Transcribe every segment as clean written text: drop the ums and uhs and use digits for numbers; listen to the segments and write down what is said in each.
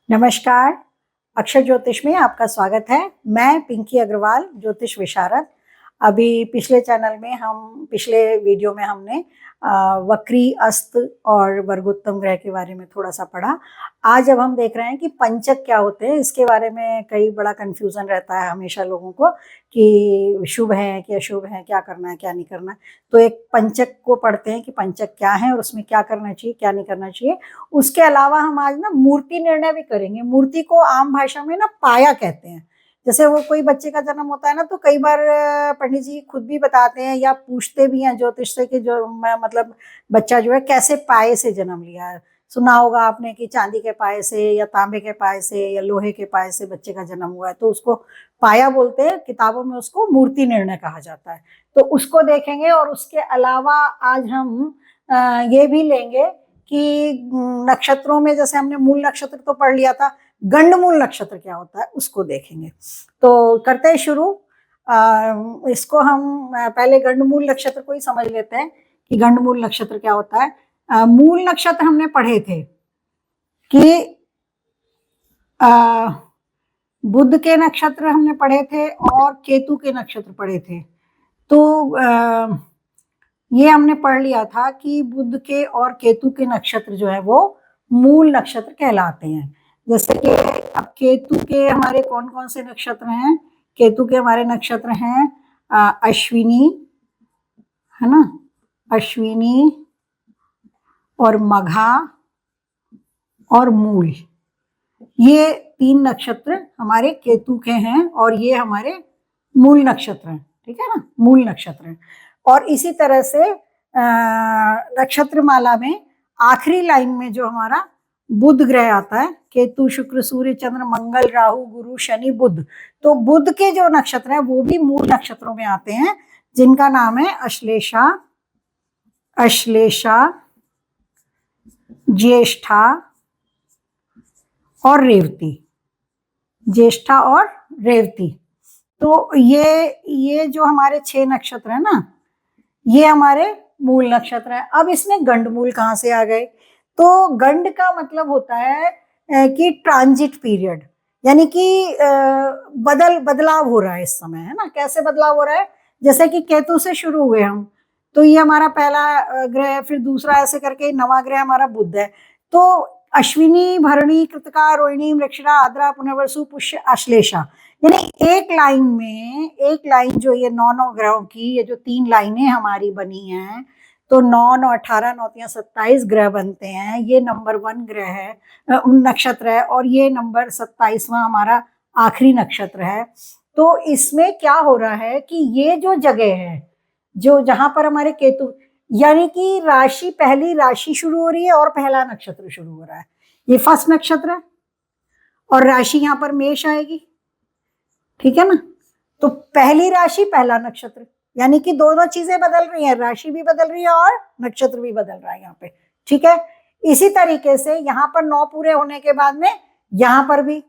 नमस्कार, अक्षर ज्योतिष में आपका स्वागत है। मैं पिंकी अग्रवाल, ज्योतिष विशारद। अभी पिछले वीडियो में हमने वक्री, अस्त और वर्गोत्तम ग्रह के बारे में थोड़ा सा पढ़ा। आज अब हम देख रहे हैं कि पंचक क्या होते हैं। इसके बारे में कई बड़ा कन्फ्यूज़न रहता है हमेशा लोगों को कि शुभ है कि अशुभ है, क्या करना है, क्या नहीं करना है। तो एक पंचक को पढ़ते हैं कि पंचक क्या है और उसमें क्या करना चाहिए, क्या नहीं करना चाहिए। उसके अलावा हम आज ना मूर्ति निर्णय भी करेंगे। मूर्ति को आम भाषा में ना पाया कहते हैं। जैसे वो कोई बच्चे का जन्म होता है ना, तो कई बार पंडित जी खुद भी बताते हैं या पूछते भी हैं ज्योतिष से कि जो मतलब बच्चा जो है कैसे पाए से जन्म लिया है। सुना होगा आपने कि चांदी के पाए से या तांबे के पाए से या लोहे के पाए से बच्चे का जन्म हुआ है, तो उसको पाया बोलते हैं। किताबों में उसको मूर्ति निर्णय कहा जाता है। तो उसको देखेंगे और उसके अलावा आज हम ये भी लेंगे कि नक्षत्रों में, जैसे हमने मूल नक्षत्र तो पढ़ लिया था, गंडमूल नक्षत्र क्या होता है उसको देखेंगे। तो करते हैं शुरू। इसको हम पहले गंडमूल नक्षत्र को ही समझ लेते हैं कि गंडमूल नक्षत्र क्या होता है। मूल नक्षत्र हमने पढ़े थे कि बुध के नक्षत्र हमने पढ़े थे और केतु के नक्षत्र पढ़े थे। तो ये हमने पढ़ लिया था कि बुध के और केतु के नक्षत्र जो है वो मूल नक्षत्र कहलाते हैं। जैसे कि अब केतु के हमारे कौन कौन से नक्षत्र हैं। केतु के हमारे नक्षत्र हैं अश्विनी, है ना, अश्विनी और मघा और मूल। ये तीन नक्षत्र हमारे केतु के हैं और ये हमारे मूल नक्षत्र हैं। ठीक है ना, मूल नक्षत्र हैं। और इसी तरह से नक्षत्र माला में आखिरी लाइन में जो हमारा बुध ग्रह आता है, केतु, शुक्र, सूर्य, चंद्र, मंगल, राहु, गुरु, शनि, बुध। तो बुध के जो नक्षत्र है वो भी मूल नक्षत्रों में आते हैं, जिनका नाम है अश्लेषा, अश्लेषा, ज्येष्ठा और रेवती। ज्येष्ठा और रेवती। तो ये जो हमारे 6 नक्षत्र है ना, ये हमारे मूल नक्षत्र है। अब इसमें गंडमूल कहाँ से आ गए? तो गंड का मतलब होता है कि ट्रांजिट पीरियड, यानी कि बदलाव हो रहा है इस समय, है ना। कैसे बदलाव हो रहा है? जैसे कि केतु से शुरू हुए हम, तो ये हमारा पहला ग्रह, फिर दूसरा, ऐसे करके नवा ग्रह हमारा बुध है। तो अश्विनी, भरणी, कृतिका, रोहिणी, मृगशिरा, आद्रा, पुनर्वसु, पुष्य, आश्लेषा, यानी एक लाइन जो ये 9 ग्रहों की, ये जो 3 लाइनें हमारी बनी हैं, तो 9 18 9 27 ग्रह बनते हैं। ये नंबर 1 ग्रह है, नक्षत्र है, और ये नंबर 27वां हमारा आखिरी नक्षत्र है। तो इसमें क्या हो रहा है कि ये जो जगह है, जो जहां पर हमारे केतु, यानी कि राशि, पहली राशि शुरू हो रही है और पहला नक्षत्र शुरू हो रहा है। ये फर्स्ट नक्षत्र है और राशि यहाँ पर मेष आएगी। ठीक है ना। तो पहली राशि, पहला नक्षत्र, यानी कि दोनों चीजें बदल रही हैं, राशि भी बदल रही है और नक्षत्र भी बदल रहा है यहाँ पे। ठीक है। इसी तरीके से यहाँ पर 9 पूरे होने के बाद में यहाँ पर भी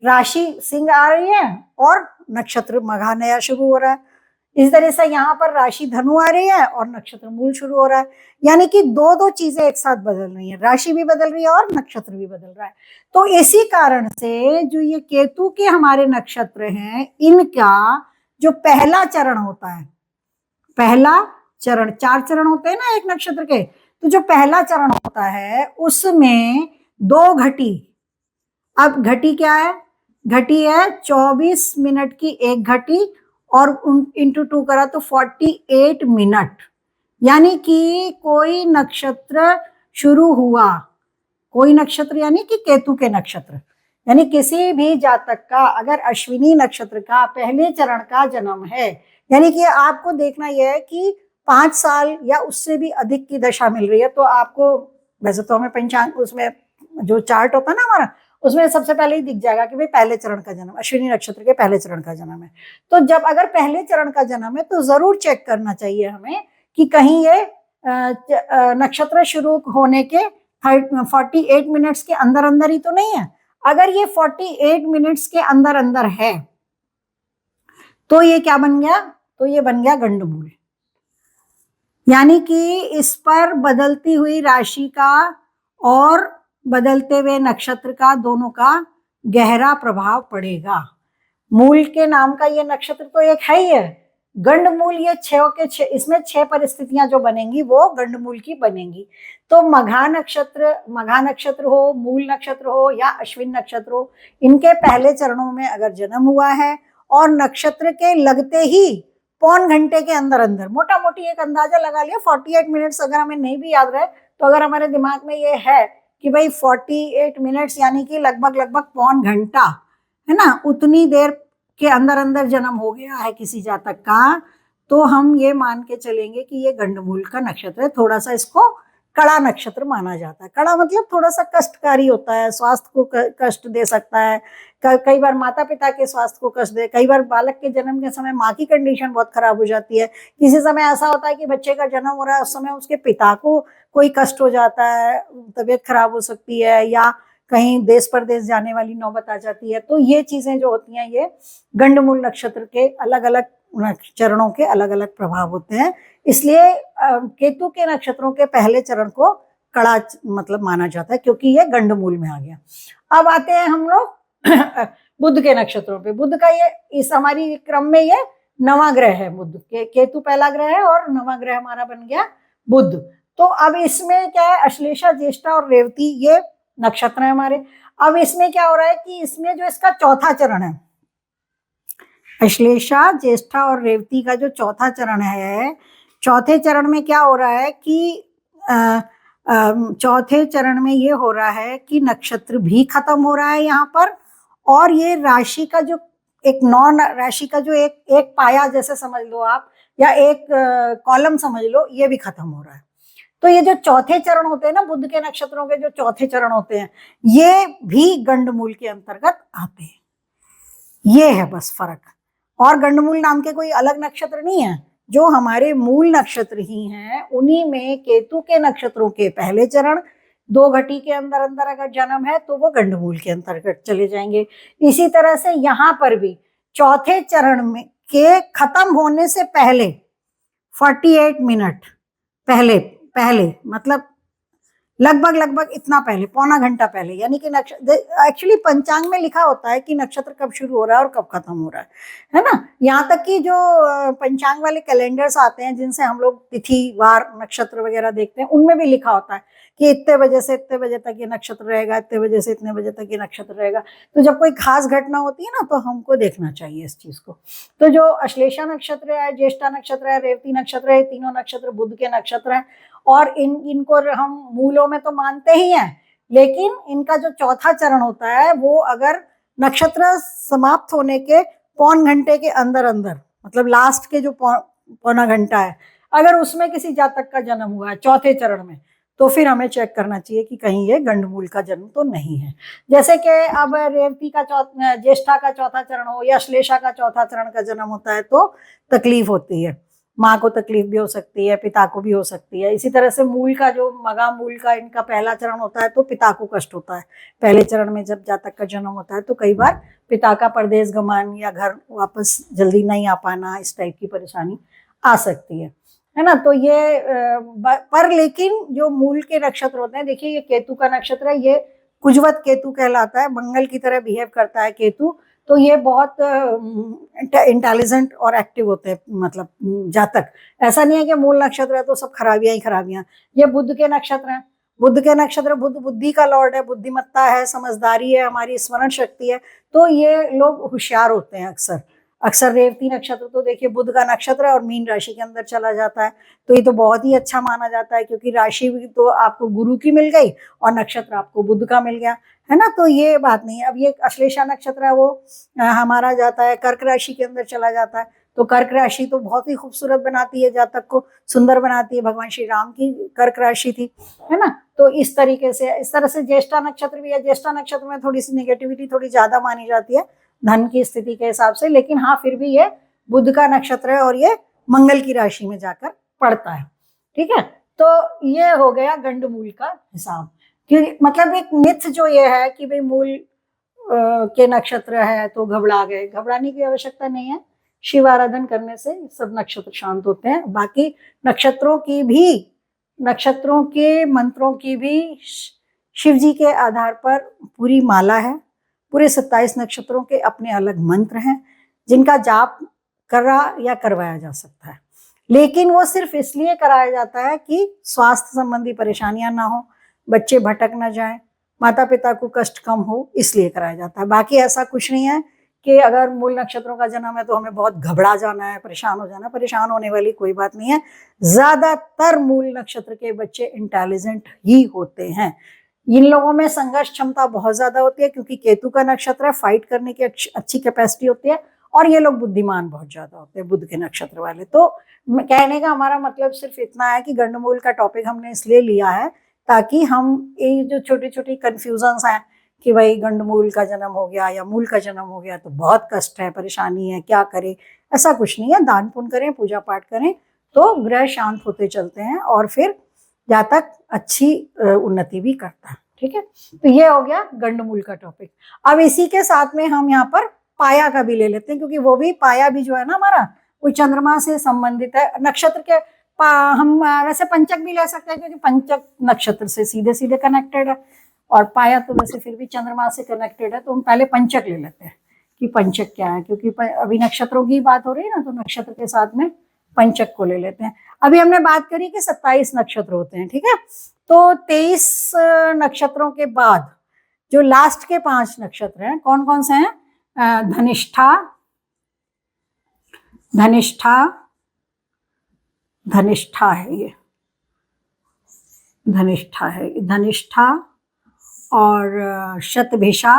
राशि सिंह आ रही है और नक्षत्र मघा नया शुरू हो रहा है। इस तरह से यहाँ पर राशि धनु आ रही है और नक्षत्र मूल शुरू हो रहा है। यानी कि दो चीजें एक साथ बदल रही हैं, राशि भी बदल रही है और नक्षत्र भी बदल रहा है। तो इसी कारण से जो ये केतु के हमारे नक्षत्र हैं, इनका जो पहला चरण होता है, पहला चरण, 4 चरण होते हैं ना एक नक्षत्र के, तो जो पहला चरण होता है उसमें 2 घटी। अब घटी क्या है? घटी है 24 मिनट की एक घटी, और इंटू 2 करा तो 48 मिनट। यानी कि कोई नक्षत्र शुरू हुआ, कोई नक्षत्र यानी कि केतु के नक्षत्र, यानी किसी भी जातक का अगर अश्विनी नक्षत्र का पहले चरण का जन्म है, यानी कि आपको देखना यह है कि 5 साल या उससे भी अधिक की दशा मिल रही है, तो आपको, वैसे तो हमें पंचांग, उसमें जो चार्ट होता है ना हमारा, उसमें सबसे पहले ही दिख जाएगा कि भाई पहले चरण का जन्म, अश्विनी नक्षत्र के पहले चरण का जन्म है। तो जब अगर पहले चरण का जन्म है तो जरूर चेक करना चाहिए हमें कि कहीं ये नक्षत्र शुरू होने के 48 मिनट्स के अंदर अंदर ही तो नहीं है। अगर ये 48 मिनट्स के अंदर अंदर है तो ये क्या बन गया? तो ये बन गया गंडमूल। यानी कि इस पर बदलती हुई राशि का और बदलते हुए नक्षत्र का दोनों का गहरा प्रभाव पड़ेगा। मूल के नाम का ये नक्षत्र तो एक है ही है, गंडमूल ये छह के छह, इसमें 6 परिस्थितियां जो बनेंगी वो गंडमूल की बनेंगी। तो मघा नक्षत्र हो, मूल नक्षत्र हो या अश्विन नक्षत्र हो, इनके पहले चरणों में अगर जन्म हुआ है और नक्षत्र के लगते ही पौन घंटे के अंदर अंदर, मोटा मोटी एक अंदाजा लगा लिया 48 मिनट्स, अगर हमें नहीं भी याद रहे तो अगर हमारे दिमाग में ये है कि भाई 48 मिनट्स यानी कि लगभग लगभग पौन घंटा, है ना, उतनी देर के अंदर अंदर जन्म हो गया है किसी जातक का, तो हम ये मान के चलेंगे कि ये गंडमूल का नक्षत्र है। थोड़ा सा इसको कड़ा नक्षत्र माना जाता है। कड़ा मतलब थोड़ा सा कष्टकारी होता है, स्वास्थ्य को कष्ट दे सकता है, कई बार माता पिता के स्वास्थ्य को कष्ट दे, कई बार बालक के जन्म के समय माँ की कंडीशन बहुत खराब हो जाती है, किसी समय ऐसा होता है कि बच्चे का जन्म हो रहा है उस समय उसके पिता को कोई कष्ट हो जाता है, तबीयत खराब हो सकती है, या कहीं देश परदेश जाने वाली नौबत आ जाती है। तो ये चीजें जो होती हैं ये गंडमूल नक्षत्र के अलग अलग चरणों के अलग अलग प्रभाव होते हैं। इसलिए केतु के नक्षत्रों के पहले चरण को कड़ा मतलब माना जाता है क्योंकि ये गंडमूल में आ गया। अब आते हैं हम लोग बुध के नक्षत्रों पे। बुध का ये इस हमारी क्रम में ये नवा ग्रह है। बुध के केतु पहला ग्रह है और नवा ग्रह हमारा बन गया बुध। तो अब इसमें क्या है, अश्लेषा, ज्येष्ठा और रेवती ये नक्षत्र है हमारे। अब इसमें क्या हो रहा है कि इसमें जो इसका चौथा चरण है, अश्लेषा, ज्येष्ठा और रेवती का जो चौथा चरण है, चौथे चरण में क्या हो रहा है कि चौथे चरण में ये हो रहा है कि नक्षत्र भी खत्म हो रहा है यहाँ पर, और ये राशि का जो एक नॉन राशि का जो एक पाया जैसे समझ लो आप, या एक कॉलम समझ लो, ये भी खत्म हो रहा है। तो ये जो चौथे चरण होते हैं ना, बुध के नक्षत्रों के जो चौथे चरण होते हैं, ये भी गंडमूल के अंतर्गत आते हैं। ये है बस फर्क। और गंडमूल नाम के कोई अलग नक्षत्र नहीं है, जो हमारे मूल नक्षत्र ही हैं उन्हीं में केतु के नक्षत्रों के पहले चरण 2 घटी के अंदर अंदर अगर जन्म है तो वो गंडमूल के अंतर्गत चले जाएंगे। इसी तरह से यहाँ पर भी चौथे चरण में के खत्म होने से पहले 48 मिनट पहले मतलब लगभग इतना पहले, पौना घंटा पहले, यानी कि नक्षत्र एक्चुअली पंचांग में लिखा होता है कि नक्षत्र कब शुरू हो रहा है और कब खत्म हो रहा है ना। यहाँ तक कि जो पंचांग वाले कैलेंडर्स आते हैं जिनसे हम लोग तिथि वार नक्षत्र वगैरह देखते हैं, उनमें भी लिखा होता है कि इतने बजे से इतने बजे तक ये नक्षत्र रहेगा, इतने बजे से इतने बजे तक ये नक्षत्र रहेगा। तो जब कोई खास घटना होती है ना तो हमको देखना चाहिए इस चीज को। तो जो अश्लेषा नक्षत्र है, ज्येष्ठा नक्षत्र है, रेवती नक्षत्र है, तीनों नक्षत्र बुध के नक्षत्र है, और इनको हम मूलों में तो मानते ही हैं, लेकिन इनका जो चौथा चरण होता है वो अगर नक्षत्र समाप्त होने के पौन घंटे के अंदर अंदर, मतलब लास्ट के जो पौना घंटा है, अगर उसमें किसी जातक का जन्म हुआ है चौथे चरण में, तो फिर हमें चेक करना चाहिए कि कहीं ये गंडमूल का जन्म तो नहीं है। जैसे कि अब रेवती का ज्येष्ठा का चौथा चरण हो या श्लेषा का चौथा चरण का जन्म होता है तो तकलीफ होती है, माँ को तकलीफ भी हो सकती है, पिता को भी हो सकती है। इसी तरह से मूल का जो मगा मूल का इनका पहला चरण होता है तो पिता को कष्ट होता है। पहले चरण में जब जातक का जन्म होता है तो कई बार पिता का परदेश गमन या घर वापस जल्दी नहीं आ पाना, इस टाइप की परेशानी आ सकती है ना। तो ये पर लेकिन जो मूल के नक्षत्र होते हैं, देखिए ये केतु का नक्षत्र है, ये कुजवत केतु कहलाता है, मंगल की तरह बिहेव करता है केतु। तो ये बहुत इंटेलिजेंट और एक्टिव होते हैं, मतलब जातक। ऐसा नहीं है कि मूल नक्षत्र है तो सब खराबियां ही खराबियां। ये बुध के नक्षत्र हैं, बुध के नक्षत्र, बुध बुद्धि का लॉर्ड है, बुद्धिमत्ता है, समझदारी है, हमारी स्मरण शक्ति है। तो ये लोग होशियार होते हैं अक्सर रेवती नक्षत्र तो देखिए बुध का नक्षत्र है और मीन राशि के अंदर चला जाता है, तो ये तो बहुत ही अच्छा माना जाता है क्योंकि राशि भी तो आपको गुरु की मिल गई और नक्षत्र आपको बुध का मिल गया, है ना। तो ये बात नहीं है। अब ये अश्लेषा नक्षत्र है वो हमारा जाता है कर्क राशि के अंदर चला जाता है, तो कर्क राशि तो बहुत ही खूबसूरत बनाती है, जातक को सुंदर बनाती है। भगवान श्री राम की कर्क राशि थी, है ना। तो इस तरीके से, इस तरह से ज्येष्ठा नक्षत्र भी है। ज्येष्ठा नक्षत्र में थोड़ी सी नेगेटिविटी थोड़ी ज्यादा मानी जाती है धन की स्थिति के हिसाब से, लेकिन हाँ फिर भी ये बुध का नक्षत्र है और ये मंगल की राशि में जाकर पड़ता है, ठीक है। तो ये हो गया गंडमूल का हिसाब। कि मतलब एक मिथ जो ये है कि भाई मूल के नक्षत्र है तो घबरा गए, घबराने की आवश्यकता नहीं है। शिव आराधन करने से सब नक्षत्र शांत होते हैं। बाकी नक्षत्रों के मंत्रों की भी शिव जी के आधार पर पूरी माला है। पूरे 27 नक्षत्रों के अपने अलग मंत्र हैं जिनका जाप करा या करवाया जा सकता है, लेकिन वो सिर्फ इसलिए कराया जाता है कि स्वास्थ्य संबंधी परेशानियां ना हो, बच्चे भटक ना जाएं, माता पिता को कष्ट कम हो, इसलिए कराया जाता है। बाकी ऐसा कुछ नहीं है कि अगर मूल नक्षत्रों का जन्म है तो हमें बहुत घबरा जाना है, परेशान हो जाना है। परेशान होने वाली कोई बात नहीं है। ज्यादातर मूल नक्षत्र के बच्चे इंटेलिजेंट ही होते हैं। इन लोगों में संघर्ष क्षमता बहुत ज्यादा होती है क्योंकि केतु का नक्षत्र है, फाइट करने की अच्छी कैपेसिटी होती है, और ये लोग बुद्धिमान बहुत ज्यादा होते हैं, बुध के नक्षत्र वाले। तो कहने का हमारा मतलब सिर्फ इतना है कि गंडमूल का टॉपिक हमने इसलिए लिया है ताकि हम ये जो छोटी छोटी कंफ्यूजन्स हैं कि भाई गंडमूल का जन्म हो गया या मूल का जन्म हो गया तो बहुत कष्ट है, परेशानी है, क्या करें, ऐसा कुछ नहीं है। दान पुण्य करें, पूजा पाठ करें तो ग्रह शांत होते चलते हैं और फिर जातक अच्छी उन्नति भी करता है। ठीक है, तो ये हो गया गंडमूल का टॉपिक। अब इसी के साथ में हम यहाँ पर पाया का भी ले लेते हैं, क्योंकि वो भी पाया भी जो है ना हमारा, वो चंद्रमा से संबंधित है। नक्षत्र के हम वैसे पंचक भी ले सकते हैं क्योंकि पंचक नक्षत्र से सीधे सीधे कनेक्टेड है, और पाया तो वैसे फिर भी चंद्रमा से कनेक्टेड है। तो हम पहले पंचक ले लेते हैं कि पंचक क्या है, क्योंकि अभी नक्षत्रों की बात हो रही है ना, तो नक्षत्र के साथ में पंचक को ले लेते हैं। अभी हमने बात करी कि 27 नक्षत्र होते हैं, ठीक है। तो 23 नक्षत्रों के बाद जो लास्ट के 5 नक्षत्र हैं, कौन कौन से हैं? धनिष्ठा, धनिष्ठा, धनिष्ठा है, ये धनिष्ठा है, धनिष्ठा और शतभिषा,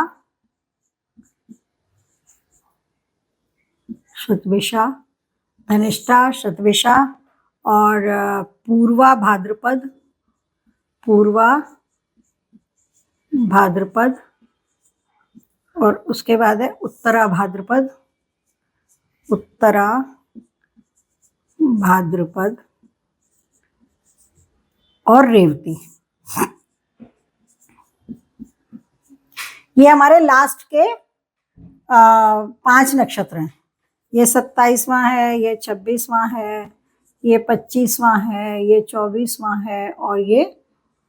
शतभिषा, धनिष्ठा, शतभिषा और पूर्वा भाद्रपद, पूर्वा भाद्रपद, और उसके बाद है उत्तरा भाद्रपद, उत्तरा भाद्रपद और रेवती। ये हमारे लास्ट के 5 नक्षत्र हैं। ये 27वां है, ये 26वां है, ये 25वां है, ये 24वां है और ये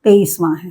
23वां है।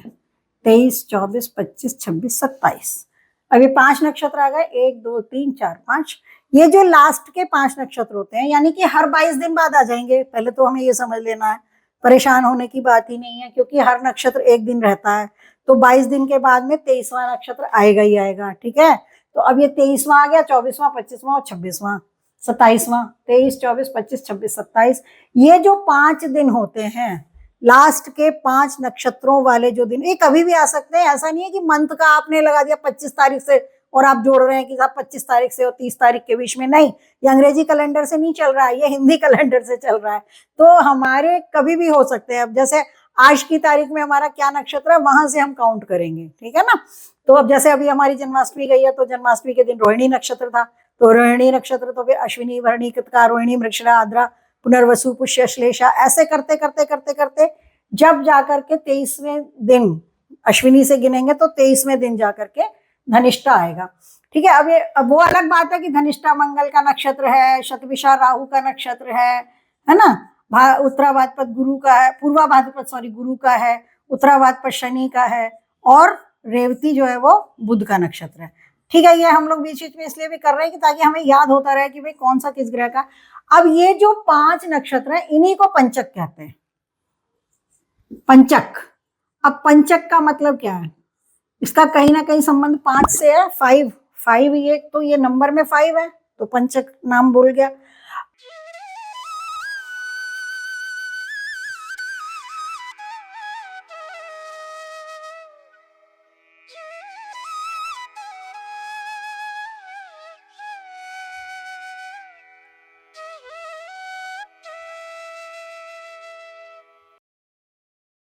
23, 24, 25, 26, 27, अभी 5 नक्षत्र आ गए, 1, 2, 3, 4, 5। ये जो लास्ट के 5 नक्षत्र होते हैं, यानी कि हर 22 दिन बाद आ जाएंगे। पहले तो हमें ये समझ लेना है, परेशान होने की बात ही नहीं है, क्योंकि हर नक्षत्र एक दिन रहता है। तो 22 दिन के बाद में 23वां नक्षत्र आएगा ही आएगा, ठीक है। तो अब ये 23वां आ गया, 24वां, 25वां और 26वां, 27वां, 23, 24, 25, 26, 27। ये जो 5 दिन होते हैं, लास्ट के 5 नक्षत्रों वाले जो दिन, ये कभी भी आ सकते हैं। ऐसा नहीं है कि मंथ का आपने लगा दिया 25 तारीख से और आप जोड़ रहे हैं कि साहब 25 तारीख से और 30 तारीख के बीच में, नहीं, ये अंग्रेजी कैलेंडर से नहीं चल रहा है, ये हिंदी कैलेंडर से चल रहा है। तो हमारे कभी भी हो सकते हैं। अब जैसे आज की तारीख में हमारा क्या नक्षत्र है, वहां से हम काउंट करेंगे, ठीक है ना। तो अब जैसे अभी हमारी जन्माष्टमी गई है, तो जन्माष्टमी के दिन रोहिणी नक्षत्र था, तो रोहिणी नक्षत्र तो फिर अश्विनी, भरणी, कृतिका, रोहिणी, मृगशिरा, आद्रा, पुनर्वसु, पुष्य, श्लेषा, ऐसे करते करते करते करते जब जाकर के 23वें दिन अश्विनी से गिनेंगे तो 23वें दिन जाकर के धनिष्ठा आएगा, ठीक है। अब वो अलग बात है कि धनिष्ठा मंगल का नक्षत्र है, शतभिषा राहु का नक्षत्र है ना, उत्तरा भाद्रपद गुरु का है, पूर्वा भाद्रपद गुरु का है, उत्तरा भाद्रपद शनि का है, और रेवती जो है वो बुध का नक्षत्र है, ठीक है। ये हम लोग बीच बीच में इसलिए भी कर रहे हैं कि ताकि हमें याद होता रहे कि भाई कौन सा किस ग्रह का। अब ये जो 5 नक्षत्र है, इन्हीं को पंचक कहते हैं, पंचक। अब पंचक का मतलब क्या है? इसका कहीं ना कहीं संबंध 5 से है, 5, ये तो ये नंबर में 5 है, तो पंचक नाम बोल गया।